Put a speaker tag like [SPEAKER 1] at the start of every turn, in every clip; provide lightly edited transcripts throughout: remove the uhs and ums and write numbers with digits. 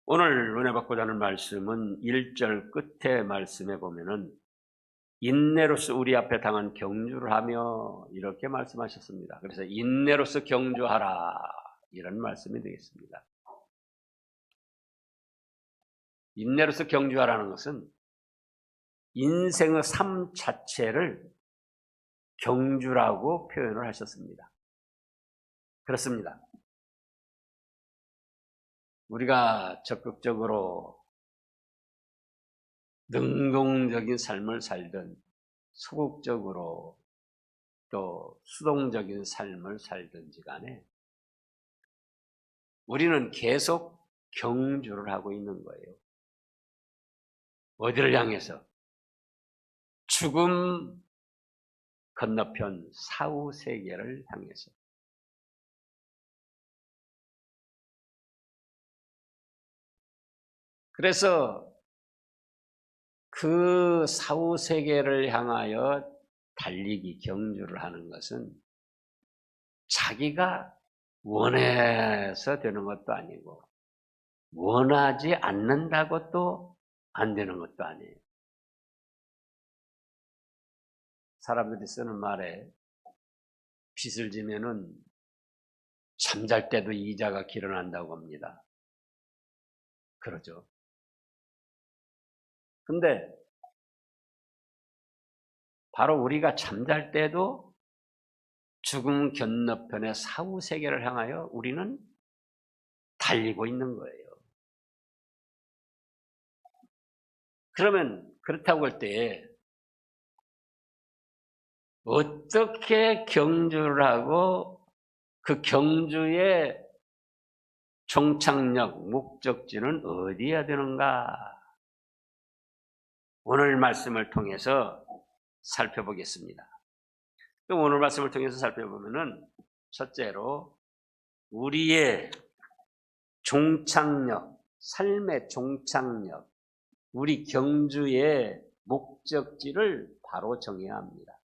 [SPEAKER 1] 오늘 은혜 받고자 하는 말씀은 1절 끝에 말씀에 보면은 인내로서 우리 앞에 당한 경주를 하며 이렇게 말씀하셨습니다. 그래서 인내로서 경주하라 이런 말씀이 되겠습니다. 인내로서 경주하라는 것은 인생의 삶 자체를 경주라고 표현을 하셨습니다. 그렇습니다. 우리가 적극적으로 능동적인 삶을 살든 소극적으로 또 수동적인 삶을 살든지 간에 우리는 계속 경주를 하고 있는 거예요. 어디를 향해서? 죽음 건너편 사후세계를 향해서. 그래서 그 사후세계를 향하여 달리기, 경주를 하는 것은 자기가 원해서 되는 것도 아니고 원하지 않는다고 또 안 되는 것도 아니에요. 사람들이 쓰는 말에 빚을 지면은 잠잘 때도 이자가 길어난다고 합니다. 그러죠. 근데 바로 우리가 잠잘 때도 죽음 건너편의 사후세계를 향하여 우리는 달리고 있는 거예요. 그러면 그렇다고 할 때 어떻게 경주를 하고 그 경주의 종착역, 목적지는 어디야 되는가? 오늘 말씀을 통해서 살펴보겠습니다. 오늘 말씀을 통해서 살펴보면은 첫째로 우리의 종착역, 삶의 종착역, 우리 경주의 목적지를 바로 정해야 합니다.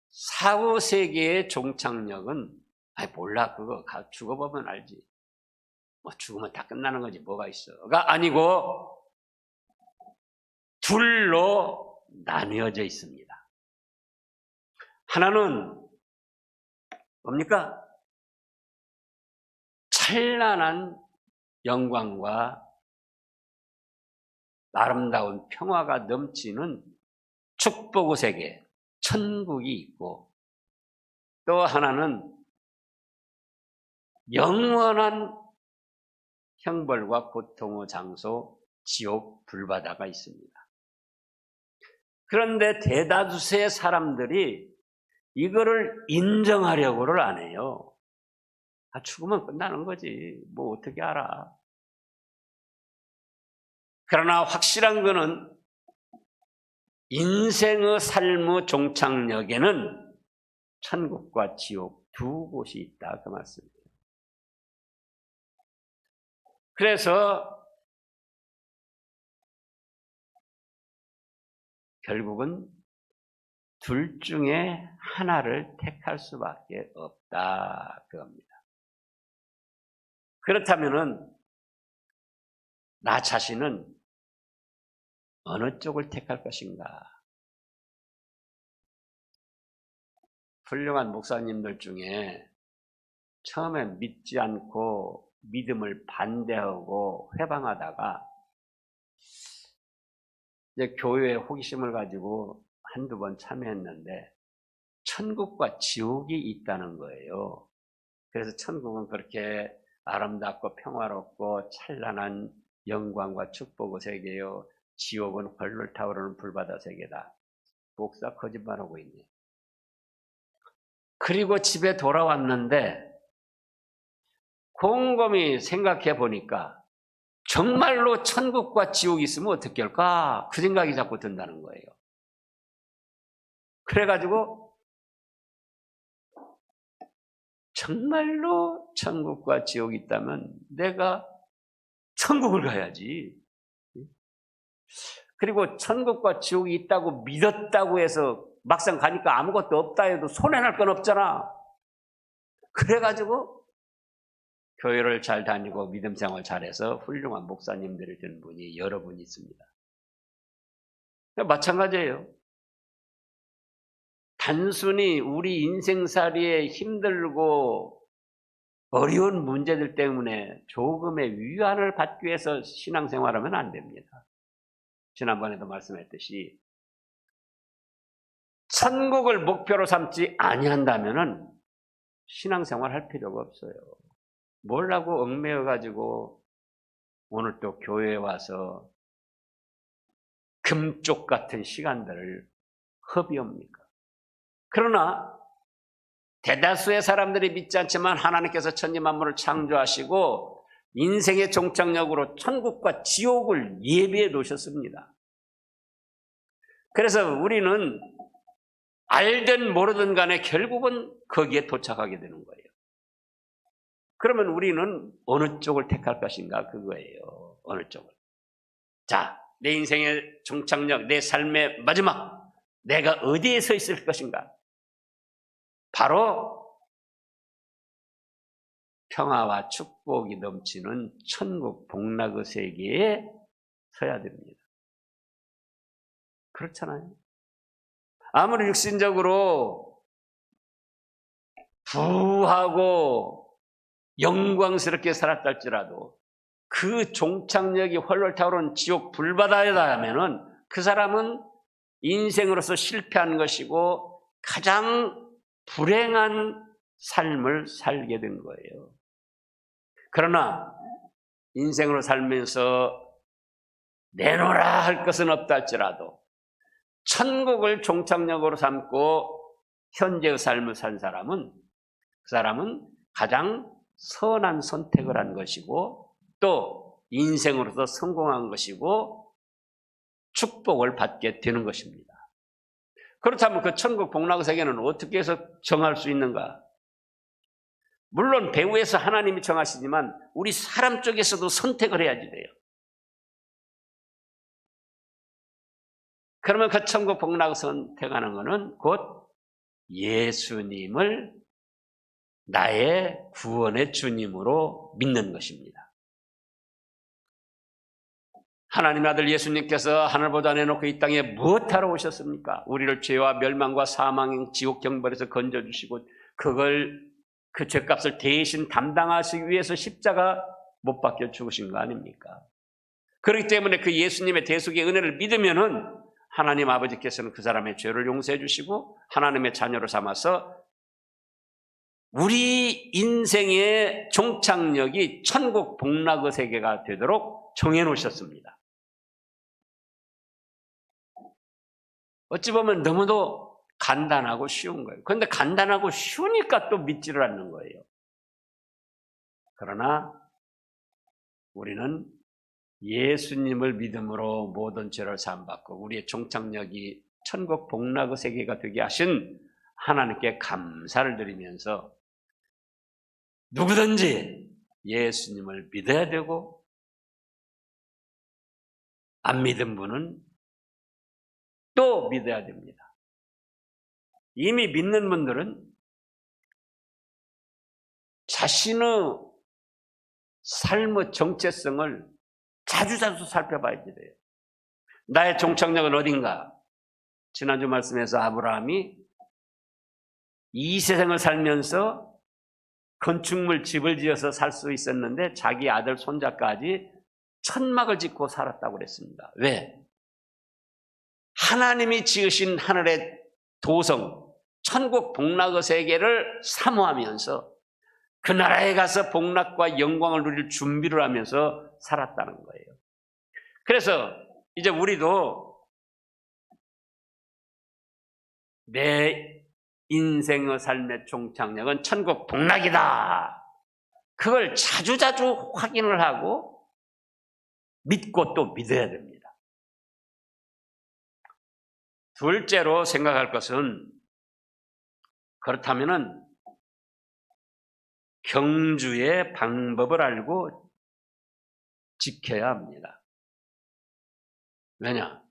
[SPEAKER 1] 사후세계의 종착역은 몰라, 그거 죽어보면 알지. 뭐 죽으면 다 끝나는 거지 뭐가 있어가 아니고 둘로 나뉘어져 있습니다. 하나는 뭡니까? 찬란한 영광과 아름다운 평화가 넘치는 축복의 세계, 천국이 있고, 또 하나는 영원한 형벌과 고통의 장소, 지옥, 불바다가 있습니다. 그런데 대다수의 사람들이 이거를 인정하려고를 안 해요. 죽으면 끝나는 거지. 뭐 어떻게 알아. 그러나 확실한 거는 인생의 삶의 종착역에는 천국과 지옥 두 곳이 있다. 그 말씀입니다. 그래서 결국은 둘 중에 하나를 택할 수밖에 없다. 그겁니다. 그렇다면은 나 자신은 어느 쪽을 택할 것인가? 훌륭한 목사님들 중에 처음에 믿지 않고 믿음을 반대하고 회방하다가 이제 교회에 호기심을 가지고 한두 번 참여했는데 천국과 지옥이 있다는 거예요. 그래서 천국은 그렇게 아름답고 평화롭고 찬란한 영광과 축복의 세계요, 지옥은 헐물 타오르는 불바다 세계다. 목사 거짓말하고 있네. 그리고 집에 돌아왔는데 곰곰이 생각해 보니까 정말로 천국과 지옥이 있으면 어떻게 할까? 그 생각이 자꾸 든다는 거예요. 그래가지고 정말로 천국과 지옥이 있다면 내가 천국을 가야지. 그리고 천국과 지옥이 있다고 믿었다고 해서 막상 가니까 아무것도 없다 해도 손해날 건 없잖아. 그래가지고 교회를 잘 다니고 믿음 생활 잘해서 훌륭한 목사님들이 된 분이 여러 분 있습니다. 마찬가지예요. 단순히 우리 인생살이에 힘들고 어려운 문제들 때문에 조금의 위안을 받기 위해서 신앙생활하면 안 됩니다. 지난번에도 말씀했듯이 천국을 목표로 삼지 아니한다면은 신앙생활 할 필요가 없어요. 뭘라고 얽매여 가지고 오늘 또 교회에 와서 금쪽 같은 시간들을 허비합니까? 그러나 대다수의 사람들이 믿지 않지만 하나님께서 천지만물을 창조하시고 인생의 종착역으로 천국과 지옥을 예비해 놓으셨습니다. 그래서 우리는 알든 모르든 간에 결국은 거기에 도착하게 되는 거예요. 그러면 우리는 어느 쪽을 택할 것인가 그거예요. 어느 쪽을. 자, 내 인생의 종착역, 내 삶의 마지막, 내가 어디에 서 있을 것인가? 바로 평화와 축복이 넘치는 천국 복락의 세계에 서야 됩니다. 그렇잖아요. 아무리 육신적으로 부하고 영광스럽게 살았다 할지라도 그 종착역이 헐헐 타오르는 지옥 불바다에 닿으면은 그 사람은 인생으로서 실패한 것이고 가장 불행한 삶을 살게 된 거예요. 그러나 인생으로 살면서 내놓으라 할 것은 없다 할지라도 천국을 종착역으로 삼고 현재의 삶을 산 사람은 그 사람은 가장 선한 선택을 한 것이고 또 인생으로서 성공한 것이고 축복을 받게 되는 것입니다. 그렇다면 그 천국 복락의 세계는 어떻게 해서 정할 수 있는가? 물론 배후에서 하나님이 정하시지만 우리 사람 쪽에서도 선택을 해야지 돼요. 그러면 그 천국 복락을 선택하는 것은 곧 예수님을 나의 구원의 주님으로 믿는 것입니다. 하나님의 아들 예수님께서 하늘보다 내놓고 이 땅에 무엇하러 오셨습니까? 우리를 죄와 멸망과 사망의 지옥 경벌에서 건져주시고 그 죄값을 대신 담당하시기 위해서 십자가 못 박혀 죽으신 거 아닙니까? 그렇기 때문에 그 예수님의 대속의 은혜를 믿으면은 하나님 아버지께서는 그 사람의 죄를 용서해 주시고 하나님의 자녀로 삼아서 우리 인생의 종착역이 천국 복락의 세계가 되도록 정해 놓으셨습니다. 어찌 보면 너무도 간단하고 쉬운 거예요. 그런데 간단하고 쉬우니까 또 믿지를 않는 거예요. 그러나 우리는 예수님을 믿음으로 모든 죄를 사함받고 우리의 종착역이 천국 복락의 세계가 되게 하신 하나님께 감사를 드리면서 누구든지 예수님을 믿어야 되고 안 믿은 분은 또 믿어야 됩니다. 이미 믿는 분들은 자신의 삶의 정체성을 자주자주 살펴봐야 돼요. 나의 종착역은 어딘가? 지난주 말씀에서 아브라함이 이 세상을 살면서 건축물 집을 지어서 살 수 있었는데 자기 아들 손자까지 천막을 짓고 살았다고 그랬습니다. 왜? 하나님이 지으신 하늘의 도성, 천국 복락의 세계를 사모하면서 그 나라에 가서 복락과 영광을 누릴 준비를 하면서 살았다는 거예요. 그래서 이제 우리도 내 인생의 삶의 종착역은 천국 복락이다. 그걸 자주자주 확인을 하고 믿고 또 믿어야 됩니다. 둘째로 생각할 것은 그렇다면은 경주의 방법을 알고 지켜야 합니다. 왜냐?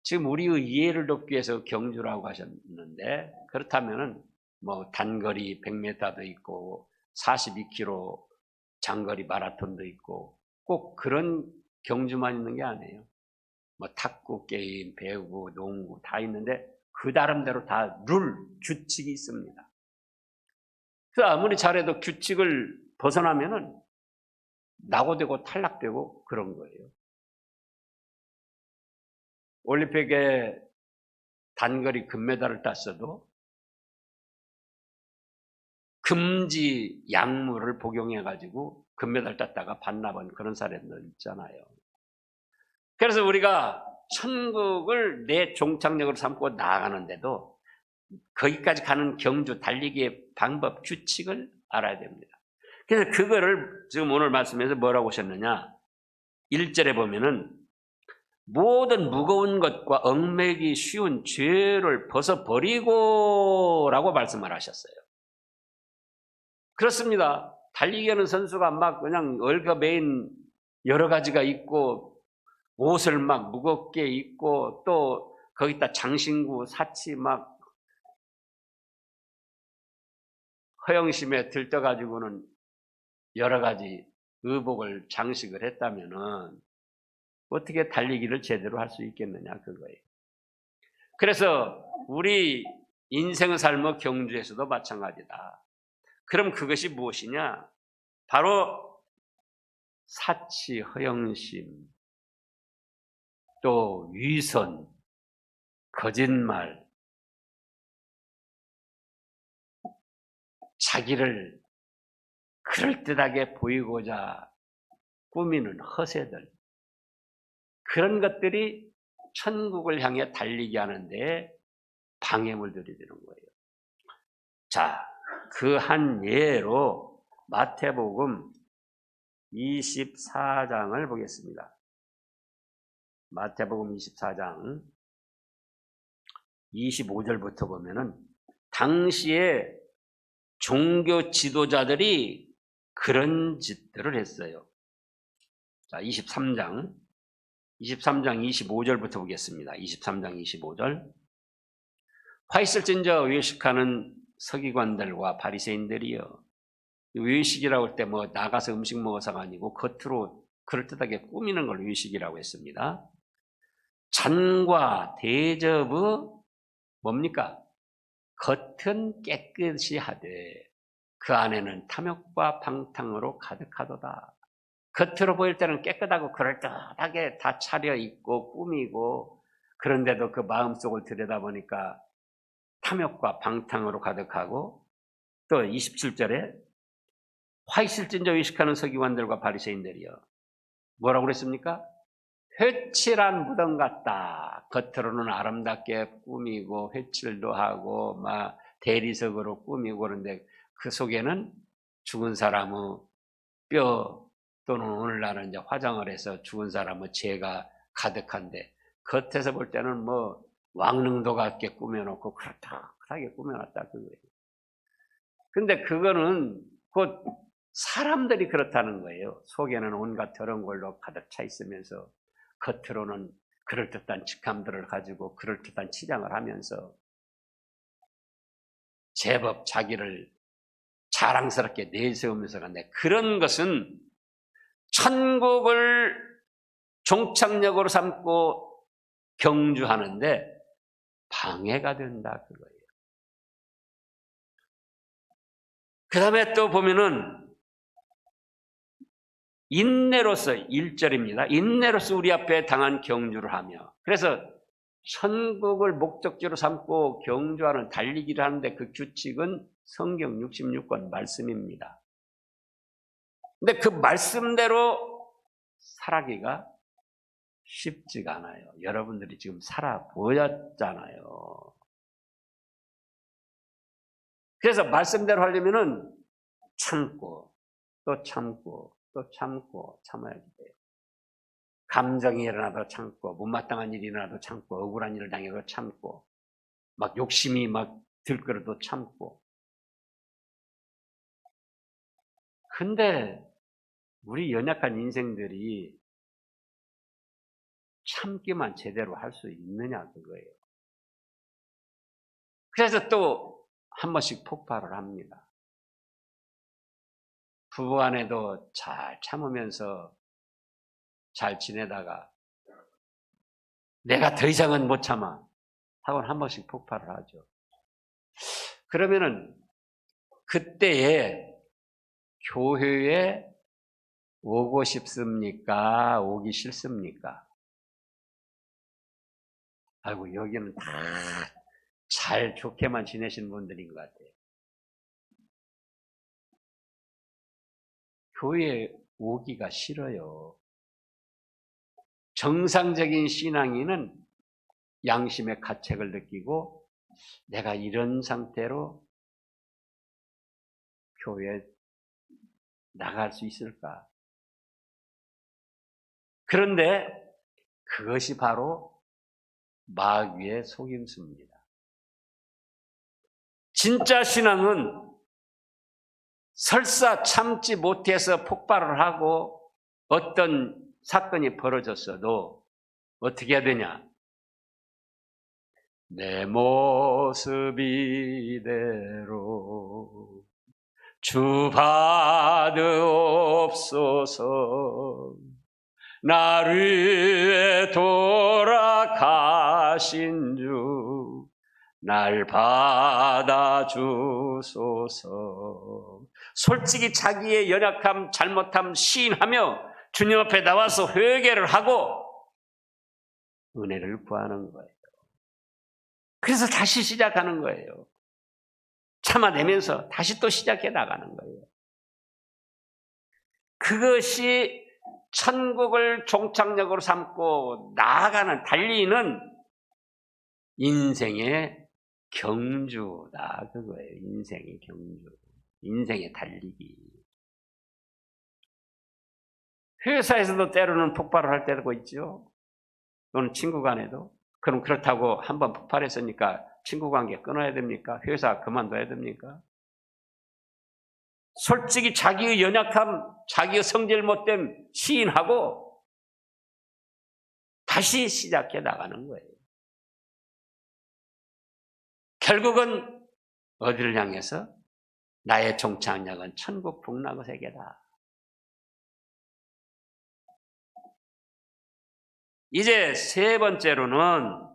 [SPEAKER 1] 지금 우리의 이해를 돕기 위해서 경주라고 하셨는데 그렇다면은 뭐 단거리 100m도 있고 42km 장거리 마라톤도 있고 꼭 그런 경주만 있는 게 아니에요. 뭐 탁구 게임, 배구, 농구 다 있는데 그 나름대로 다 규칙이 있습니다. 그래서 아무리 잘해도 규칙을 벗어나면은 낙오되고 탈락되고 그런 거예요. 올림픽에 단거리 금메달을 땄어도 금지 약물을 복용해가지고 금메달 땄다가 반납한 그런 사례들 있잖아요. 그래서 우리가 천국을 내 종착역으로 삼고 나아가는데도 거기까지 가는 경주 달리기의 방법, 규칙을 알아야 됩니다. 그래서 그거를 지금 오늘 말씀에서 뭐라고 하셨느냐? 1절에 보면은 모든 무거운 것과 얽매기 쉬운 죄를 벗어버리고 라고 말씀을 하셨어요. 그렇습니다. 달리기 하는 선수가 막 그냥 얽어매인 여러 가지가 있고 옷을 막 무겁게 입고 또 거기다 장신구, 사치 막 허영심에 들떠가지고는 여러 가지 의복을 장식을 했다면은 어떻게 달리기를 제대로 할 수 있겠느냐 그거예요. 그래서 우리 인생 삶의 경주에서도 마찬가지다. 그럼 그것이 무엇이냐? 바로 사치, 허영심, 또 위선, 거짓말, 자기를 그럴듯하게 보이고자 꾸미는 허세들, 그런 것들이 천국을 향해 달리게 하는데 방해물 들이되는 거예요. 자, 그 한 예로 마태복음 24장을 보겠습니다. 마태복음 24장 25절부터 보면은 당시에 종교 지도자들이 그런 짓들을 했어요. 자, 23장 25절부터 보겠습니다. 23장 25절. 화 있을진저 외식하는 서기관들과 바리새인들이여. 외식이라고 할 때 뭐 나가서 음식 먹어서가 아니고 겉으로 그럴듯하게 꾸미는 걸 외식이라고 했습니다. 잔과 대접의 뭡니까? 겉은 깨끗이 하되 그 안에는 탐욕과 방탕으로 가득하도다. 겉으로 보일 때는 깨끗하고 그럴듯하게 다 차려입고 꾸미고 그런데도 그 마음속을 들여다보니까 탐욕과 방탕으로 가득하고 또 27절에 화 있을진저 의식하는 서기관들과 바리새인들이여 뭐라고 그랬습니까? 회칠한 무덤 같다. 겉으로는 아름답게 꾸미고 회칠도 하고 막 대리석으로 꾸미고 그런데 그 속에는 죽은 사람의 뼈 또는 오늘날은 이제 화장을 해서 죽은 사람의 죄가 가득한데 겉에서 볼 때는 뭐 왕릉도 같게 꾸며놓고 그렇게 꾸며놨다 그거예요. 근데 그거는 곧 사람들이 그렇다는 거예요. 속에는 온갖 더러운 걸로 가득 차 있으면서 겉으로는 그럴듯한 직함들을 가지고 그럴듯한 치장을 하면서 제법 자기를 자랑스럽게 내세우면서 간다. 그런 것은 천국을 종착역으로 삼고 경주하는데 방해가 된다 그거예요. 그 다음에 또 보면은 인내로서 1절입니다. 인내로서 우리 앞에 당한 경주를 하며 그래서 천국을 목적지로 삼고 경주하는 달리기를 하는데 그 규칙은 성경 66권 말씀입니다. 근데 그 말씀대로 살아기가 쉽지가 않아요. 여러분들이 지금 살아보였잖아요. 그래서 말씀대로 하려면은 참고 또 참고 또 참고 참아야 돼요. 감정이 일어나도 참고 못마땅한 일이 일어나도 참고 억울한 일을 당해도 참고 막 욕심이 막 들끓어도 참고. 근데 우리 연약한 인생들이 참기만 제대로 할 수 있느냐 그거예요. 그래서 또 한 번씩 폭발을 합니다. 부부간에도 잘 참으면서 잘 지내다가 내가 더 이상은 못 참아 하고는 한 번씩 폭발을 하죠. 그러면은 그때에 교회에 오고 싶습니까? 오기 싫습니까? 아이고, 여기는 다 잘 좋게만 지내신 분들인 것 같아요. 교회에 오기가 싫어요. 정상적인 신앙인은 양심의 가책을 느끼고 내가 이런 상태로 교회에 나갈 수 있을까? 그런데 그것이 바로 마귀의 속임수입니다. 진짜 신앙은 설사 참지 못해서 폭발을 하고 어떤 사건이 벌어졌어도 어떻게 해야 되냐? 내 모습 이대로 주 받으옵소서. 나를 위해 돌아가신 주 날 받아주소서. 솔직히 자기의 연약함, 잘못함 시인하며 주님 앞에 나와서 회개를 하고 은혜를 구하는 거예요. 그래서 다시 시작하는 거예요. 참아내면서 다시 또 시작해 나가는 거예요. 그것이 천국을 종착역으로 삼고 나아가는, 달리는 인생의 경주다, 그거예요. 인생의 경주, 인생의 달리기. 회사에서도 때로는 폭발을 할 때도 있죠. 또는 친구 간에도. 그럼 그렇다고 한번 폭발했으니까 친구 관계 끊어야 됩니까? 회사 그만둬야 됩니까? 솔직히 자기의 연약함, 자기의 성질 못됨 시인하고 다시 시작해 나가는 거예요. 결국은 어디를 향해서? 나의 종착역은 천국 북락의 세계다. 이제 세 번째로는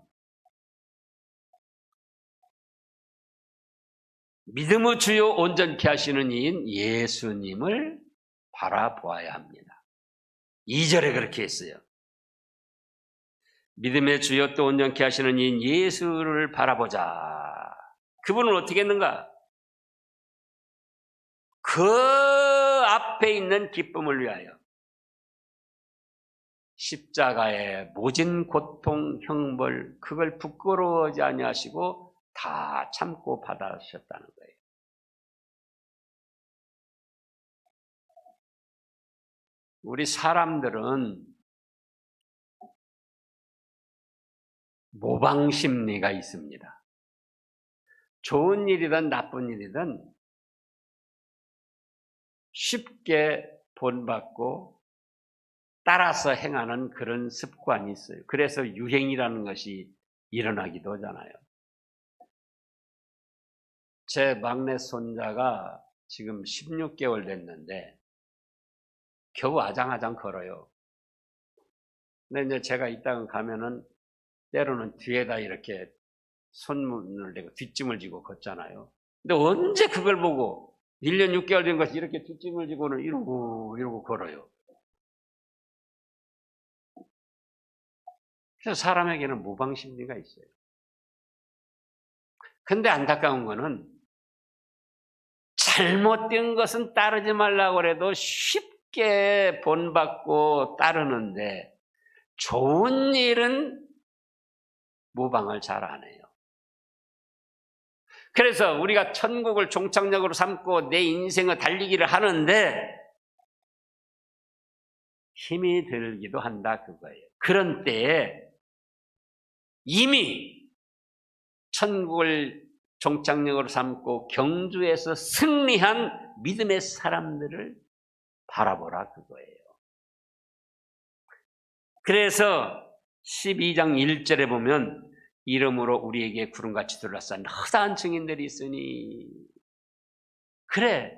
[SPEAKER 1] 믿음의 주요 온전케 하시는 이인 예수님을 바라보아야 합니다. 2절에 그렇게 했어요. 믿음의 주요 또 온전케 하시는 이인 예수를 바라보자. 그분은 어떻게 했는가? 그 앞에 있는 기쁨을 위하여 십자가의 모진 고통, 형벌, 그걸 부끄러워하지 아니하시고 다 참고 받아주셨다는 거예요. 우리 사람들은 모방 심리가 있습니다. 좋은 일이든 나쁜 일이든 쉽게 본받고 따라서 행하는 그런 습관이 있어요. 그래서 유행이라는 것이 일어나기도 하잖아요. 제 막내 손자가 지금 16개월 됐는데 겨우 아장아장 걸어요. 근데 이제 제가 이따가 가면은 때로는 뒤에다 이렇게 손문을 대고 뒷짐을 지고 걷잖아요. 근데 언제 그걸 보고 1년 6개월 된 것이 이렇게 뒷짐을 지고는 이러고 걸어요. 그래서 사람에게는 모방심리가 있어요. 근데 안타까운 거는 잘못된 것은 따르지 말라고 해도 쉽게 본받고 따르는데 좋은 일은 모방을 잘 안 해요. 그래서 우리가 천국을 종착역으로 삼고 내 인생을 달리기를 하는데 힘이 들기도 한다, 그거예요. 그런 때에 이미 천국을 종착역으로 삼고 경주에서 승리한 믿음의 사람들을 바라보라, 그거예요. 그래서 12장 1절에 보면 이름으로 우리에게 구름같이 둘러싼 허다한 증인들이 있으니, 그래,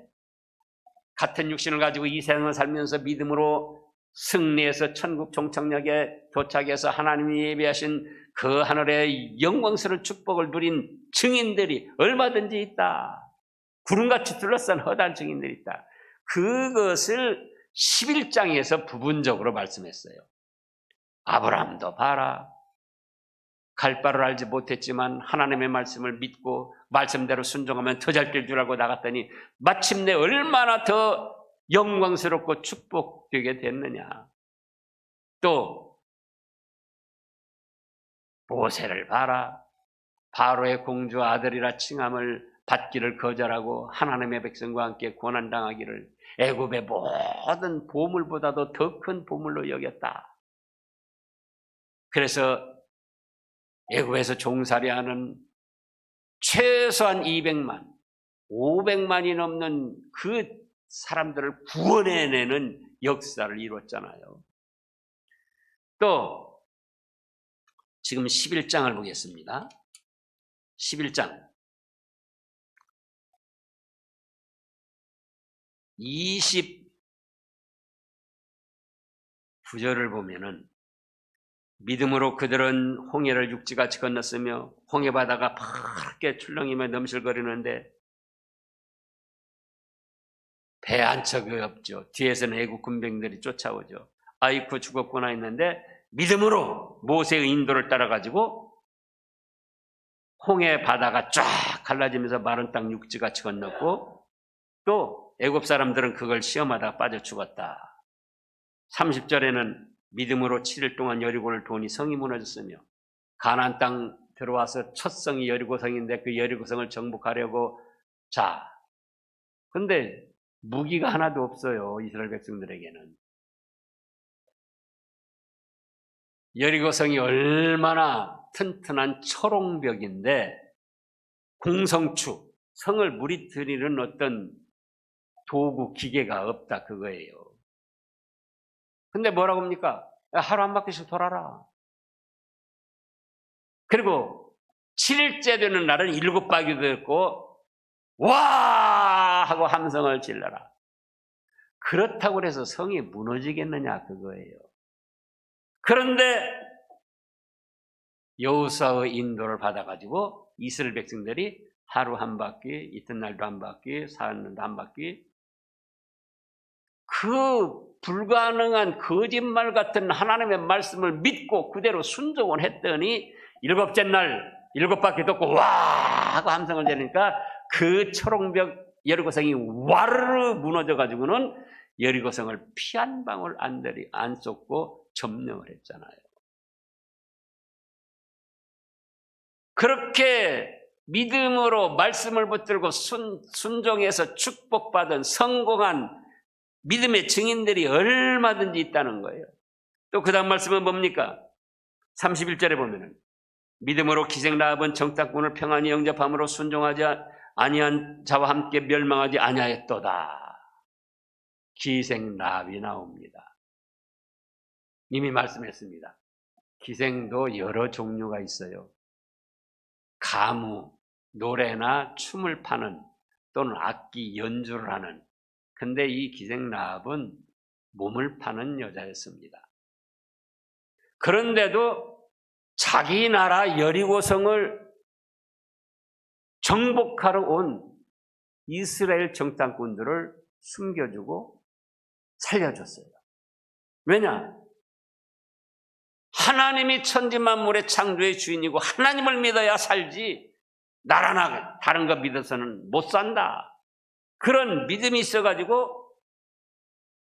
[SPEAKER 1] 같은 육신을 가지고 이 세상을 살면서 믿음으로 승리해서 천국 종착역에 도착해서 하나님이 예비하신 그 하늘의 영광스러운 축복을 누린 증인들이 얼마든지 있다. 구름같이 둘러싼 허다한 증인들이 있다. 그것을 11장에서 부분적으로 말씀했어요. 아브라함도 봐라. 갈 바를 알지 못했지만 하나님의 말씀을 믿고 말씀대로 순종하면 더 잘 될 줄 알고 나갔더니 마침내 얼마나 더 영광스럽고 축복되게 됐느냐. 또 모세를 봐라. 바로의 공주 아들이라 칭함을 받기를 거절하고 하나님의 백성과 함께 고난당하기를 애굽의 모든 보물보다도 더 큰 보물로 여겼다. 그래서 애굽에서 종살이하는 최소한 200만, 500만이 넘는 그 사람들을 구원해내는 역사를 이뤘잖아요. 또 지금 11장을 보겠습니다. 11장 29절을 보면은 믿음으로 그들은 홍해를 육지같이 건넜으며 홍해 바다가 파랗게 출렁이며 넘실거리는데 배 한 척이 없죠. 뒤에서는 애국 군병들이 쫓아오죠. 아이쿠 죽었구나 했는데 믿음으로 모세의 인도를 따라가지고 홍해 바다가 쫙 갈라지면서 마른 땅 육지같이 건넜고 또 애굽 사람들은 그걸 시험하다가 빠져 죽었다. 30절에는 믿음으로 7일 동안 여리고를 도니 성이 무너졌으며 가나안 땅 들어와서 첫 성이 여리고성인데 그 여리고성을 정복하려고 근데 무기가 하나도 없어요. 이스라엘 백성들에게는. 여리고성이 얼마나 튼튼한 철옹벽인데 공성추, 성을 무너뜨리는 어떤 도구, 기계가 없다 그거예요. 근데 뭐라고 합니까? 하루 한 바퀴씩 돌아라. 그리고 7일째 되는 날은 7바퀴도 됐고 와! 하고 함성을 질러라. 그렇다고 해서 성이 무너지겠느냐 그거예요. 그런데 여호수아의 인도를 받아가지고 이스라엘 백성들이 하루 한 바퀴, 이튿날도 한 바퀴, 사흘도 한 바퀴 그 불가능한 거짓말 같은 하나님의 말씀을 믿고 그대로 순종을 했더니 7째 날 7바퀴 돕고 와 하고 함성을 지르니까 그 초롱벽 여리고성이 와르르 무너져가지고는 여리고성을 피 한 방울 안 쏟고 점령을 했잖아요. 그렇게 믿음으로 말씀을 붙들고 순종해서 축복받은 성공한 믿음의 증인들이 얼마든지 있다는 거예요. 또 그 다음 말씀은 뭡니까? 31절에 보면은 믿음으로 기생라합은 정탐꾼을 평안히 영접함으로 순종하지 아니한 자와 함께 멸망하지 아니하였도다. 기생라합이 나옵니다. 이미 말씀했습니다. 기생도 여러 종류가 있어요. 가무, 노래나 춤을 파는 또는 악기 연주를 하는. 근데 이 기생라합은 몸을 파는 여자였습니다. 그런데도 자기 나라 여리고성을 정복하러 온 이스라엘 정탐꾼들을 숨겨주고 살려줬어요. 왜냐? 하나님이 천지만물의 창조의 주인이고 하나님을 믿어야 살지 나라나 다른 거 믿어서는 못 산다. 그런 믿음이 있어가지고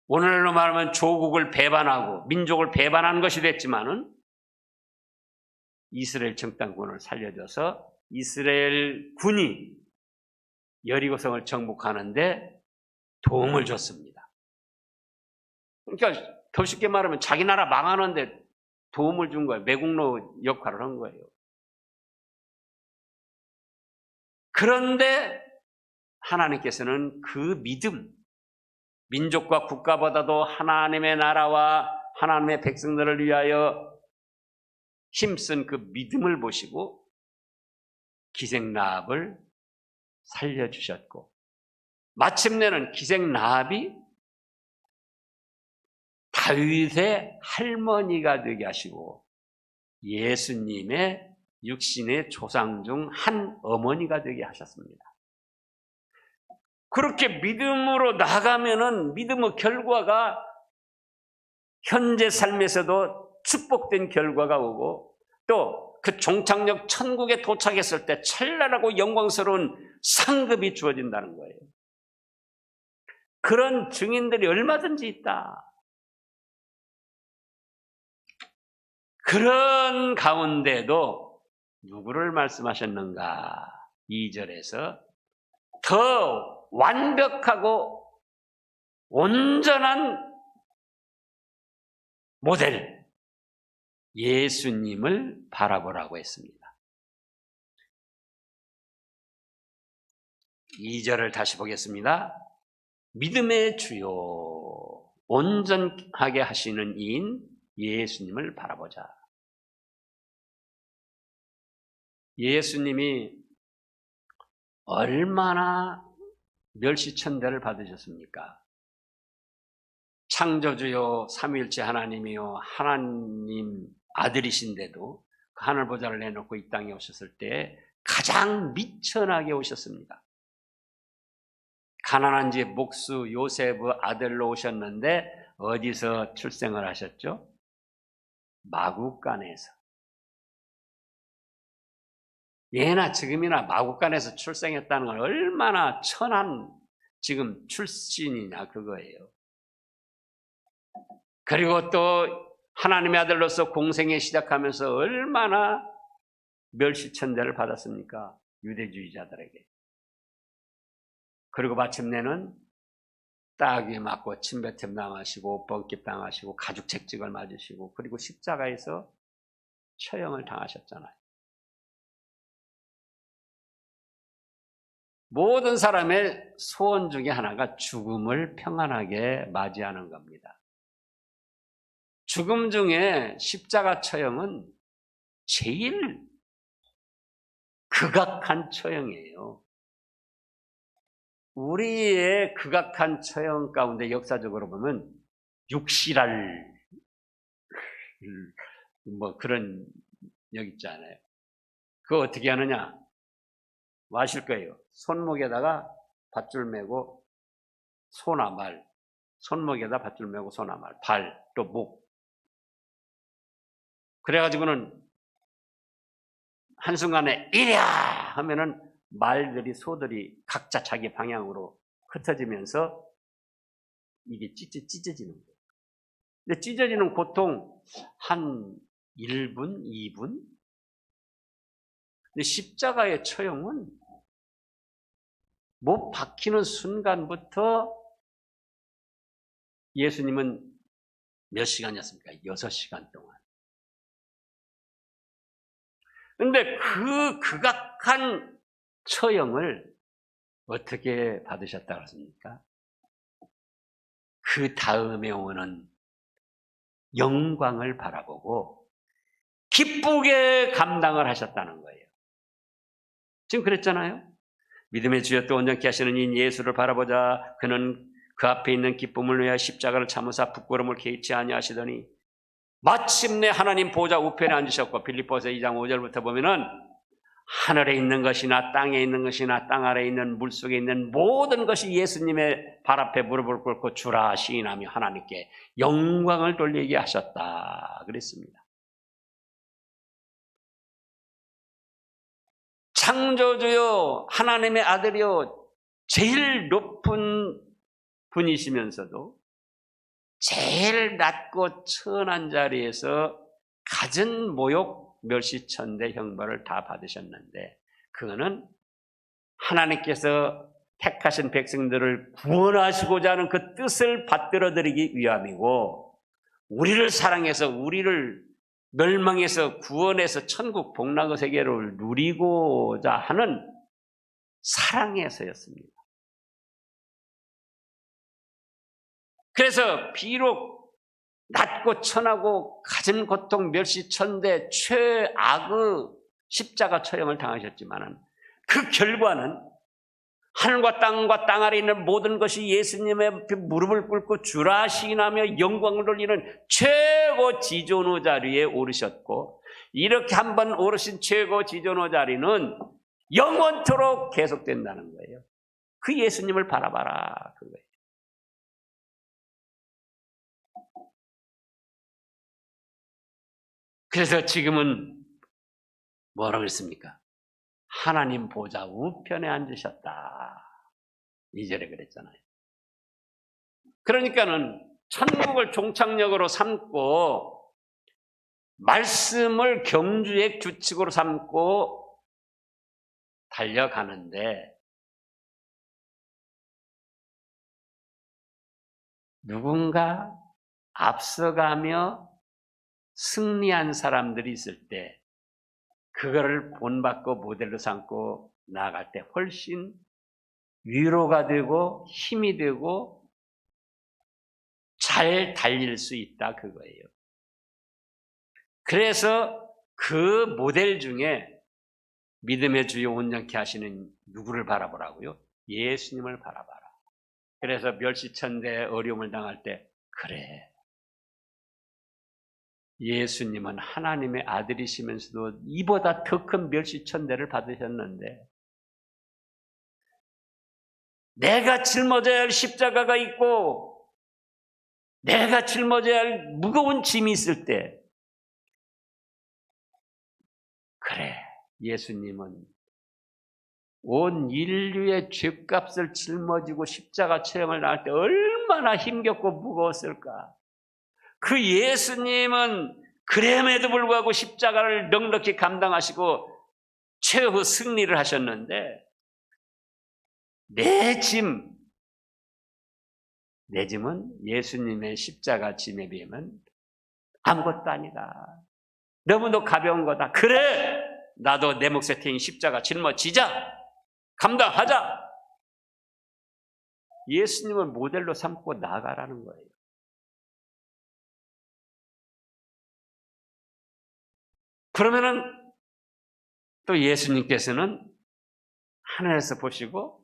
[SPEAKER 1] 오늘날로 말하면 조국을 배반하고 민족을 배반하는 것이 됐지만은 이스라엘 정탐꾼을 살려줘서 이스라엘 군이 여리고성을 정복하는데 도움을 줬습니다. 그러니까 더 쉽게 말하면 자기 나라 망하는데 도움을 준 거예요. 매국노 역할을 한 거예요. 그런데 하나님께서는 그 믿음, 민족과 국가보다도 하나님의 나라와 하나님의 백성들을 위하여 힘쓴 그 믿음을 보시고 기생라합을 살려주셨고 마침내는 기생 라합이 다윗의 할머니가 되게 하시고 예수님의 육신의 조상 중 한 어머니가 되게 하셨습니다. 그렇게 믿음으로 나가면은 믿음의 결과가 현재 삶에서도 축복된 결과가 오고 또 그 종착역 천국에 도착했을 때 찬란하고 영광스러운 상급이 주어진다는 거예요. 그런 증인들이 얼마든지 있다. 그런 가운데도 누구를 말씀하셨는가? 2절에서 더 완벽하고 온전한 모델 예수님을 바라보라고 했습니다. 2절을 다시 보겠습니다. 믿음의 주요 온전하게 하시는 이인 예수님을 바라보자. 예수님이 얼마나 멸시천대를 받으셨습니까? 창조주요 삼위일체 하나님이요 하나님 아들이신데도 그 하늘보좌를 내놓고 이 땅에 오셨을 때 가장 미천하게 오셨습니다. 가난한 집 목수 요셉의 아들로 오셨는데 어디서 출생을 하셨죠? 마구간에서. 예나 지금이나 마구간에서 출생했다는 건 얼마나 천한 지금 출신이냐 그거예요. 그리고 또 하나님의 아들로서 공생에 시작하면서 얼마나 멸시천대를 받았습니까? 유대주의자들에게. 그리고 마침내는 따귀 맞고 침뱉음 당하시고 번깁 당하시고 가죽책직을 맞으시고 그리고 십자가에서 처형을 당하셨잖아요. 모든 사람의 소원 중에 하나가 죽음을 평안하게 맞이하는 겁니다. 죽음 중에 십자가 처형은 제일 극악한 처형이에요. 우리의 극악한 처형 가운데 역사적으로 보면 육시랄 뭐 그런 역 있잖아요. 그거 어떻게 하느냐? 뭐 아실 거예요. 손목에다가 밧줄 매고 소나 말, 손목에다 밧줄 매고 소나 말, 발, 또 목. 그래가지고는 한순간에 이랴 하면은 말들이 소들이 각자 자기 방향으로 흩어지면서 이게 찢어지는 거예요. 근데 찢어지는 고통 한 1분, 2분? 근데 십자가의 처형은 못 박히는 순간부터 예수님은 몇 시간이었습니까? 6시간 동안. 근데 그 극악한 처형을 어떻게 받으셨다고 했습니까? 그 다음에 오는 영광을 바라보고 기쁘게 감당을 하셨다는 거예요. 지금 그랬잖아요. 믿음의 주여 또 온전케 하시는 이 예수를 바라보자. 그는 그 앞에 있는 기쁨을 위하여 십자가를 참으사 부끄러움을 개의치 아니하시더니 마침내 하나님 보좌 우편에 앉으셨고 빌립보서 2장 5절부터 보면은 하늘에 있는 것이나 땅에 있는 것이나 땅 아래에 있는 물속에 있는 모든 것이 예수님의 발 앞에 무릎을 꿇고 주라 시인하며 하나님께 영광을 돌리게 하셨다 그랬습니다. 창조주요 하나님의 아들이요 제일 높은 분이시면서도 제일 낮고 천한 자리에서 갖은 모욕 멸시천대 형벌을 다 받으셨는데 그거는 하나님께서 택하신 백성들을 구원하시고자 하는 그 뜻을 받들어드리기 위함이고 우리를 사랑해서 우리를 멸망해서 구원해서 천국 복락의 세계를 누리고자 하는 사랑에서였습니다. 그래서 비록 낮고 천하고 갖은 고통 멸시천대 최악의 십자가 처형을 당하셨지만은 그 결과는 하늘과 땅 아래 있는 모든 것이 예수님의 앞에 무릎을 꿇고 주라 시인하며 영광을 돌리는 최고 지존의 자리에 오르셨고, 이렇게 한번 오르신 최고 지존의 자리는 영원토록 계속된다는 거예요. 그 예수님을 바라봐라, 그거예요. 그래서 지금은 뭐라고 했습니까? 하나님 보좌 우편에 앉으셨다. 2절에 그랬잖아요. 그러니까는 천국을 종착역으로 삼고 말씀을 경주의 규칙으로 삼고 달려가는데, 누군가 앞서가며 승리한 사람들이 있을 때 그거를 본받고 모델로 삼고 나아갈 때 훨씬 위로가 되고 힘이 되고 잘 달릴 수 있다, 그거예요. 그래서 그 모델 중에 믿음의 주여 온전케 하시는 누구를 바라보라고요? 예수님을 바라봐라. 그래서 멸시천대의 어려움을 당할 때, 그래, 예수님은 하나님의 아들이시면서도 이보다 더 큰 멸시천대를 받으셨는데 내가 짊어져야 할 십자가가 있고 내가 짊어져야 할 무거운 짐이 있을 때, 그래, 예수님은 온 인류의 죄값을 짊어지고 십자가 체험을 나갈 때 얼마나 힘겹고 무거웠을까. 그 예수님은 그럼에도 불구하고 십자가를 넉넉히 감당하시고 최후 승리를 하셨는데, 내 짐은 예수님의 십자가 짐에 비하면 아무것도 아니다. 너무도 가벼운 거다. 그래, 나도 내 몫에 태인 십자가 짊어지자, 감당하자. 예수님을 모델로 삼고 나아가라는 거예요. 그러면은 또 예수님께서는 하늘에서 보시고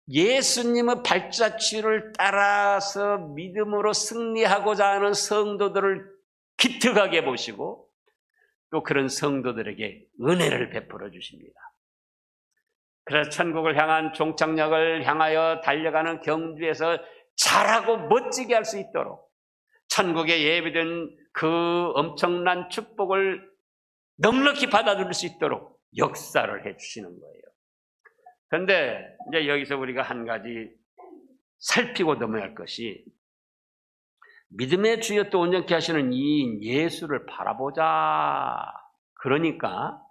[SPEAKER 1] 예수님의 발자취를 따라서 믿음으로 승리하고자 하는 성도들을 기특하게 보시고 또 그런 성도들에게 은혜를 베풀어 주십니다. 그래서 천국을 향한 종착역을 향하여 달려가는 경주에서 잘하고 멋지게 할 수 있도록 천국에 예비된 그 엄청난 축복을 넉넉히 받아들일 수 있도록 역사를 해주시는 거예요. 그런데 이제 여기서 우리가 한 가지 살피고 넘어야 할 것이, 믿음의 주여 또 온전케 하시는 이 예수를 바라보자. 그러니까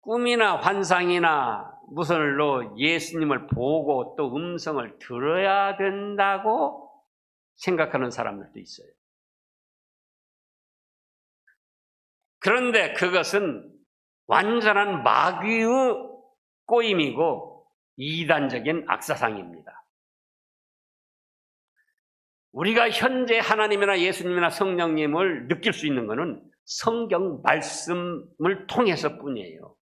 [SPEAKER 1] 꿈이나 환상이나 무슨로 예수님을 보고 또 음성을 들어야 된다고 생각하는 사람들도 있어요. 그런데 그것은 완전한 마귀의 꼬임이고 이단적인 악사상입니다. 우리가 현재 하나님이나 예수님이나 성령님을 느낄 수 있는 것은 성경 말씀을 통해서 뿐이에요.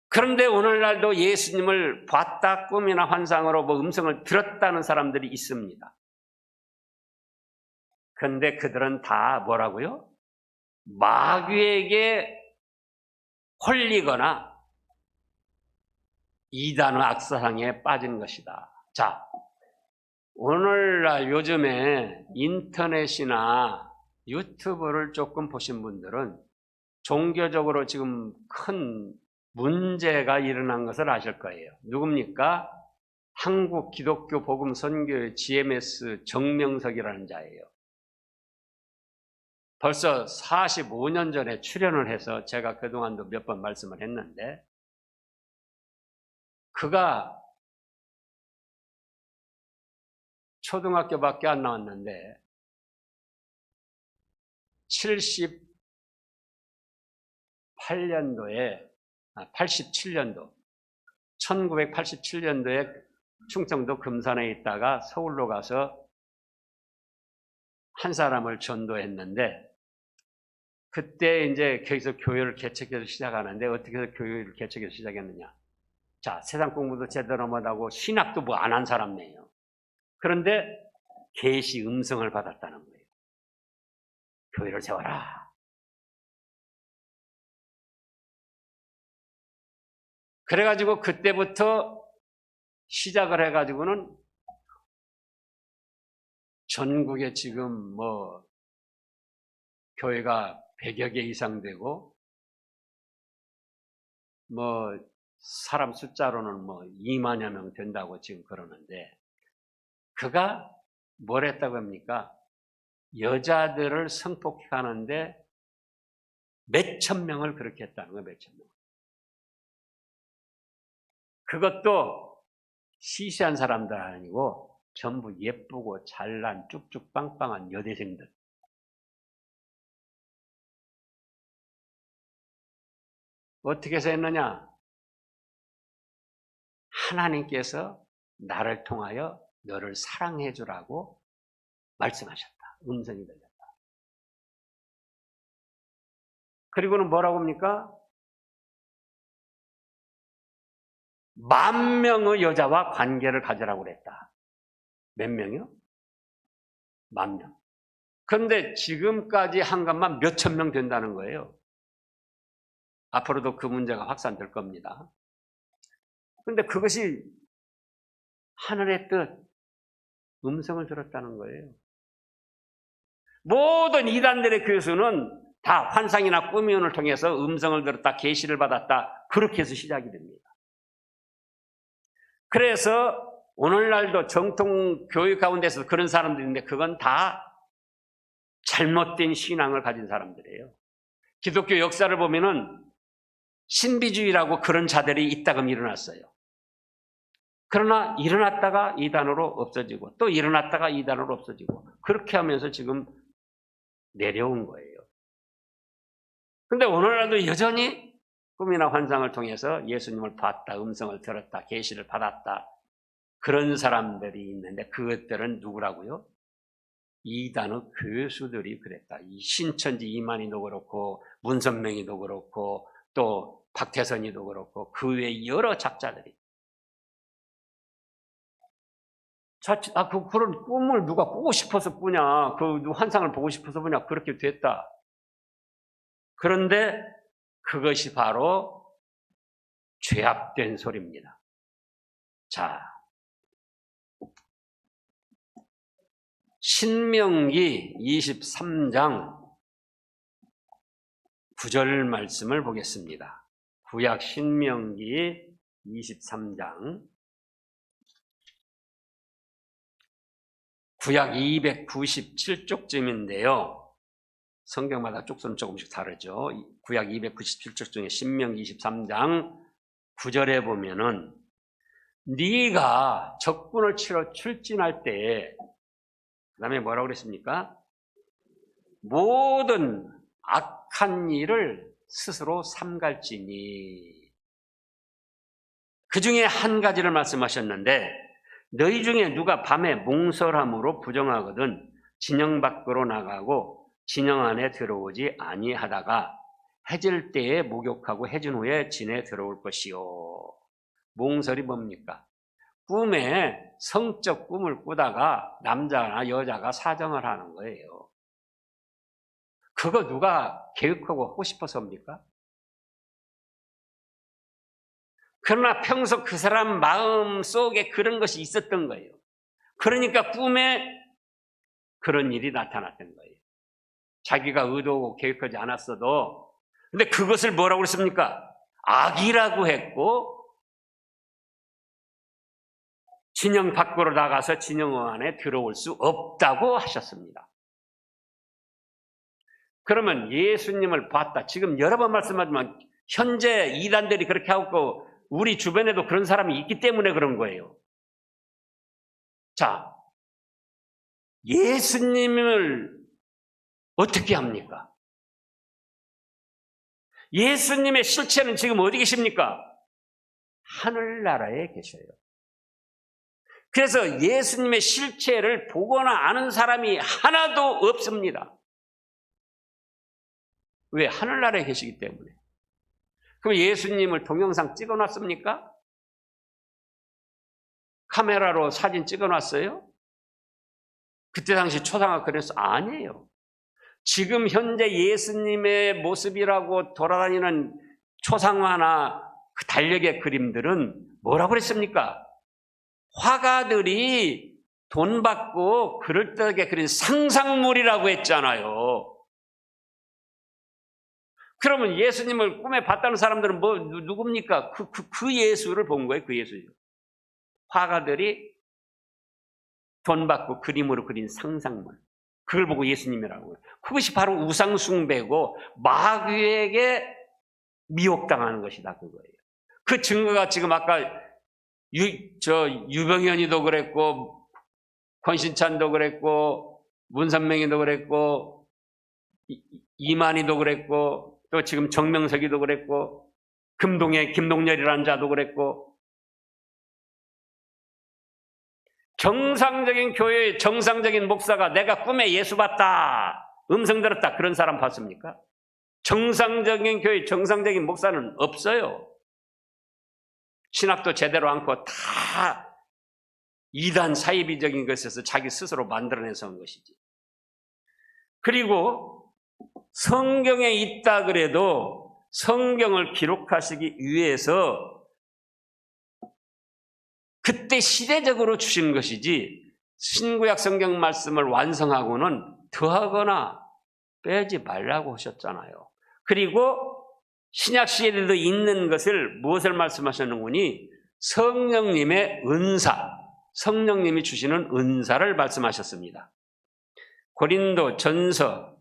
[SPEAKER 1] 그런데 오늘날도 예수님을 봤다, 꿈이나 환상으로 음성을 들었다는 사람들이 있습니다. 그런데 그들은 다 뭐라고요? 마귀에게 홀리거나 이단의 악사상에 빠진 것이다. 자, 오늘날 요즘에 인터넷이나 유튜브를 조금 보신 분들은 종교적으로 지금 큰 문제가 일어난 것을 아실 거예요. 누굽니까? 한국 기독교 복음 선교회 GMS 정명석이라는 자예요. 벌써 45년 전에 출연을 해서 제가 그동안도 몇 번 말씀을 했는데, 그가 초등학교밖에 안 나왔는데 1987년도에 충청도 금산에 있다가 서울로 가서 한 사람을 전도했는데, 그때 이제 거기서 교회를 개척해서 시작하는데 어떻게 해서 교회를 개척해서 시작했느냐. 자, 세상 공부도 제대로 못하고 신학도 뭐 안 한 사람이에요. 그런데 계시 음성을 받았다는 거예요. 교회를 세워라. 그래가지고 그때부터 시작을 해가지고는 전국에 지금 뭐 교회가 100여 개 이상 되고 뭐 사람 숫자로는 뭐 2만여 명 된다고 지금 그러는데 그가 뭘 했다고 합니까? 여자들을 성폭행하는데 몇천 명을 그렇게 했다는 거예요. 몇천 명. 그것도 시시한 사람들 아니고 전부 예쁘고 잘난 쭉쭉 빵빵한 여대생들. 어떻게 해서 했느냐? 하나님께서 나를 통하여 너를 사랑해 주라고 말씀하셨다. 음성이 들렸다. 그리고는 뭐라고 합니까? 10,000명의 여자와 관계를 가지라고 그랬다. 몇 명이요? 10,000명. 그런데 지금까지 한 것만 몇천 명 된다는 거예요. 앞으로도 그 문제가 확산될 겁니다. 그런데 그것이 하늘의 뜻, 음성을 들었다는 거예요. 모든 이단들의 교수는 다 환상이나 꿈이온을 통해서 음성을 들었다, 계시를 받았다, 그렇게 해서 시작이 됩니다. 그래서 오늘날도 정통 교육 가운데서 그런 사람들인데 그건 다 잘못된 신앙을 가진 사람들이에요. 기독교 역사를 보면은 신비주의라고 그런 자들이 있다금 일어났어요. 그러나 일어났다가 이단으로 없어지고 또 일어났다가 이단으로 없어지고 그렇게 하면서 지금 내려온 거예요. 근데 오늘날도 여전히 꿈이나 환상을 통해서 예수님을 봤다, 음성을 들었다, 계시를 받았다 그런 사람들이 있는데 그것들은 누구라고요? 이단의 교수들이 그랬다. 이 신천지 이만희도 그렇고 문선명이도 그렇고 또 박태선이도 그렇고 그 외에 여러 작자들이 그런 꿈을 누가 꾸고 싶어서 꾸냐, 그 환상을 보고 싶어서 꾸냐, 그렇게 됐다. 그런데 그것이 바로 죄악된 소리입니다. 자, 신명기 23장 9절 말씀을 보겠습니다. 구약 신명기 23장 구약 297쪽쯤인데요. 성경마다 쪽수는 조금씩 다르죠. 구약 297쪽 중에 신명기 23장 9절에 보면은 네가 적군을 치러 출진할 때 그 다음에 뭐라고 그랬습니까? 모든 악한 일을 스스로 삼갈지니 그 중에 한 가지를 말씀하셨는데 너희 중에 누가 밤에 몽설함으로 부정하거든 진영 밖으로 나가고 진영 안에 들어오지 아니하다가 해질 때에 목욕하고 해진 후에 진에 들어올 것이요. 몽설이 뭡니까? 꿈에 성적 꿈을 꾸다가 남자나 여자가 사정을 하는 거예요. 그거 누가 계획하고 하고 싶어서 합니까? 그러나 평소 그 사람 마음 속에 그런 것이 있었던 거예요. 그러니까 꿈에 그런 일이 나타났던 거예요. 자기가 의도하고 계획하지 않았어도. 근데 그것을 뭐라고 그랬습니까? 악이라고 했고 진영 밖으로 나가서 진영 안에 들어올 수 없다고 하셨습니다. 그러면 예수님을 봤다. 지금 여러 번 말씀하지만 현재 이단들이 그렇게 하고 우리 주변에도 그런 사람이 있기 때문에 그런 거예요. 자, 예수님을 어떻게 합니까? 예수님의 실체는 지금 어디 계십니까? 하늘나라에 계셔요. 그래서 예수님의 실체를 보거나 아는 사람이 하나도 없습니다. 왜? 하늘나라에 계시기 때문에. 그럼 예수님을 동영상 찍어놨습니까? 카메라로 사진 찍어놨어요? 그때 당시 초상화 그래서 아니에요. 지금 현재 예수님의 모습이라고 돌아다니는 초상화나 그 달력의 그림들은 뭐라고 그랬습니까? 화가들이 돈 받고 그럴듯하게 그린 상상물이라고 했잖아요. 그러면 예수님을 꿈에 봤다는 사람들은 누굽니까? 그 예수를 본 거예요, 그 예수죠. 화가들이 돈 받고 그림으로 그린 상상물. 그걸 보고 예수님이라고 해요. 그것이 바로 우상숭배고 마귀에게 미혹당하는 것이다, 그거예요. 그 증거가 지금 아까 유병현이도 그랬고, 권신찬도 그랬고, 문선명이도 그랬고, 이만희도 그랬고, 또 지금 정명석이도 그랬고, 금동의 김동열이라는 자도 그랬고, 정상적인 교회의 정상적인 목사가 내가 꿈에 예수 봤다, 음성 들었다, 그런 사람 봤습니까? 정상적인 교회, 정상적인 목사는 없어요. 신학도 제대로 않고 다 이단 사이비적인 것에서 자기 스스로 만들어내서 한 것이지. 그리고 성경에 있다 그래도 성경을 기록하시기 위해서 그때 시대적으로 주신 것이지 신구약 성경 말씀을 완성하고는 더하거나 빼지 말라고 하셨잖아요. 그리고 신약 시대에도 있는 것을 무엇을 말씀하셨는구니? 성령님의 은사, 성령님이 주시는 은사를 말씀하셨습니다. 고린도 전서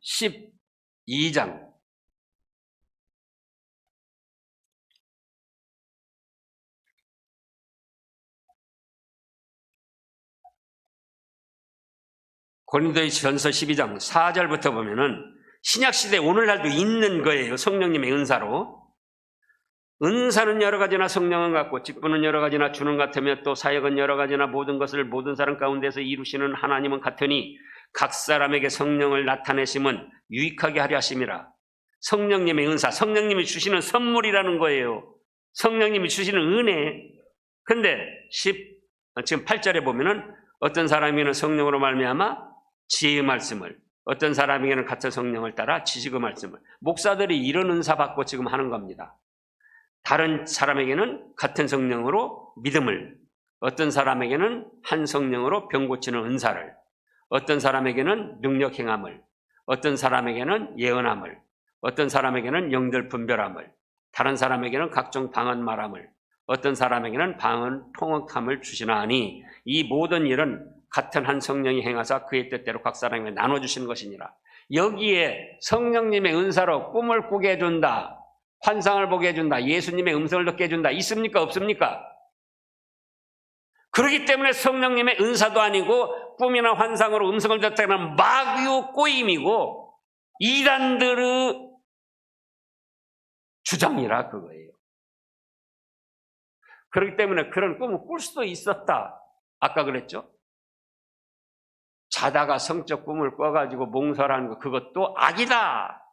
[SPEAKER 1] 12장 고린도전서 12장 4절부터 보면은 신약시대 오늘날도 있는 거예요. 성령님의 은사로. 은사는 여러 가지나 성령은 같고 직분은 여러 가지나 주는 같으며 또 사역은 여러 가지나 모든 것을 모든 사람 가운데서 이루시는 하나님은 같으니 각 사람에게 성령을 나타내심은 유익하게 하려 하심이라. 성령님의 은사, 성령님이 주시는 선물이라는 거예요. 성령님이 주시는 은혜. 근데 지금 8절에 보면은 어떤 사람에게는 성령으로 말미암아 지혜의 말씀을, 어떤 사람에게는 같은 성령을 따라 지식의 말씀을. 목사들이 이런 은사 받고 지금 하는 겁니다. 다른 사람에게는 같은 성령으로 믿음을, 어떤 사람에게는 한 성령으로 병 고치는 은사를, 어떤 사람에게는 능력 행함을, 어떤 사람에게는 예언함을, 어떤 사람에게는 영들 분별함을, 다른 사람에게는 각종 방언 말함을, 어떤 사람에게는 방언 통역함을 주시나니 이 모든 일은 같은 한 성령이 행하사 그의 뜻대로 각 사람에게 나눠주시는 것이니라. 여기에 성령님의 은사로 꿈을 꾸게 해준다, 환상을 보게 해준다, 예수님의 음성을 듣게 해준다, 있습니까? 없습니까? 그렇기 때문에 성령님의 은사도 아니고 꿈이나 환상으로 음성을 듣다는 마귀의 꼬임이고 이단들의 주장이라 그거예요. 그렇기 때문에 그런 꿈을 꿀 수도 있었다. 아까 그랬죠? 자다가 성적 꿈을 꿔가지고 몽설하는 거, 그것도 악이다.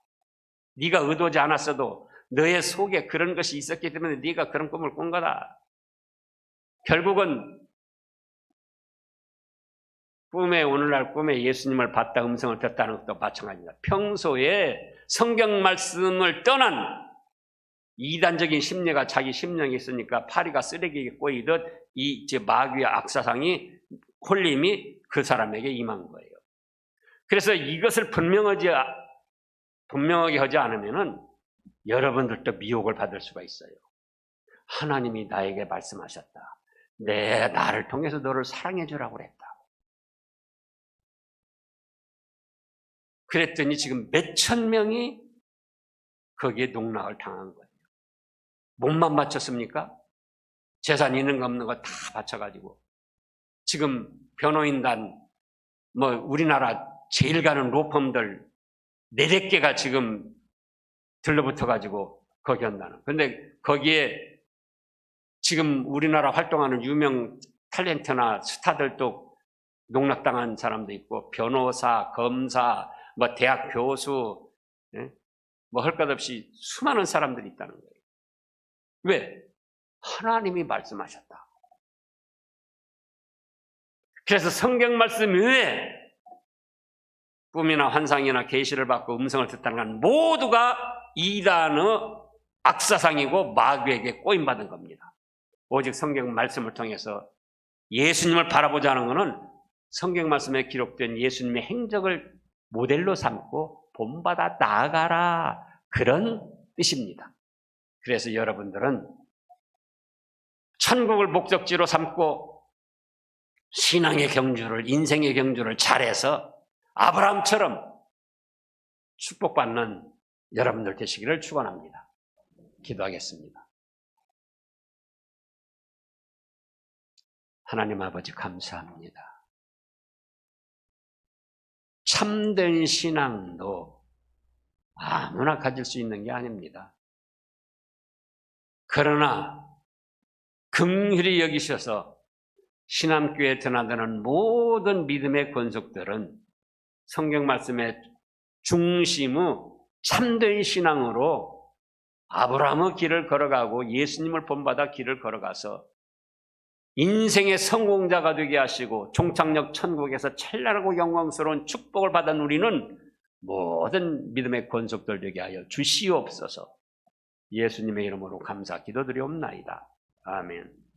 [SPEAKER 1] 네가 의도하지 않았어도 너의 속에 그런 것이 있었기 때문에 네가 그런 꿈을 꾼 거다. 결국은 오늘날 꿈에 예수님을 봤다, 음성을 듣다는 것도 마찬가지입니다. 평소에 성경 말씀을 떠난 이단적인 심리가 자기 심령에 있으니까 파리가 쓰레기에 꼬이듯 이 마귀의 악사상이 홀림이 그 사람에게 임한 거예요. 그래서 이것을 분명하게 하지 않으면은 여러분들도 미혹을 받을 수가 있어요. 하나님이 나에게 말씀하셨다. 나를 통해서 너를 사랑해 주라고 그랬다. 그랬더니 지금 몇천 명이 거기에 농락을 당한 거예요. 몸만 바쳤습니까? 재산 있는 거 없는 거 다 바쳐가지고 지금 변호인단 우리나라 제일 가는 로펌들 4개가 지금 들러붙어가지고 거기 한다는. 근데 거기에 지금 우리나라 활동하는 유명 탤런트나 스타들도 농락당한 사람도 있고 변호사, 검사, 뭐 대학 교수, 뭐 할 것 없이 수많은 사람들이 있다는 거예요. 왜? 하나님이 말씀하셨다. 그래서 성경 말씀 외에 꿈이나 환상이나 계시를 받고 음성을 듣다는 건 모두가 이단의 악사상이고 마귀에게 꼬임받은 겁니다. 오직 성경 말씀을 통해서 예수님을 바라보자 하는 것은 성경 말씀에 기록된 예수님의 행적을 모델로 삼고 본받아 나아가라, 그런 뜻입니다. 그래서 여러분들은 천국을 목적지로 삼고 신앙의 경주를, 인생의 경주를 잘해서 아브라함처럼 축복받는 여러분들 되시기를 축원합니다. 기도하겠습니다. 하나님 아버지 감사합니다. 참된 신앙도 아무나 가질 수 있는 게 아닙니다. 그러나 긍휼히 여기셔서 신암교회에 드나드는 모든 믿음의 권속들은 성경 말씀의 중심의 참된 신앙으로 아브라함의 길을 걸어가고 예수님을 본받아 길을 걸어가서 인생의 성공자가 되게 하시고 종착역 천국에서 찬란하고 영광스러운 축복을 받은 우리는 모든 믿음의 권속들 되게 하여 주시옵소서. 예수님의 이름으로 감사 기도드리옵나이다. 아멘.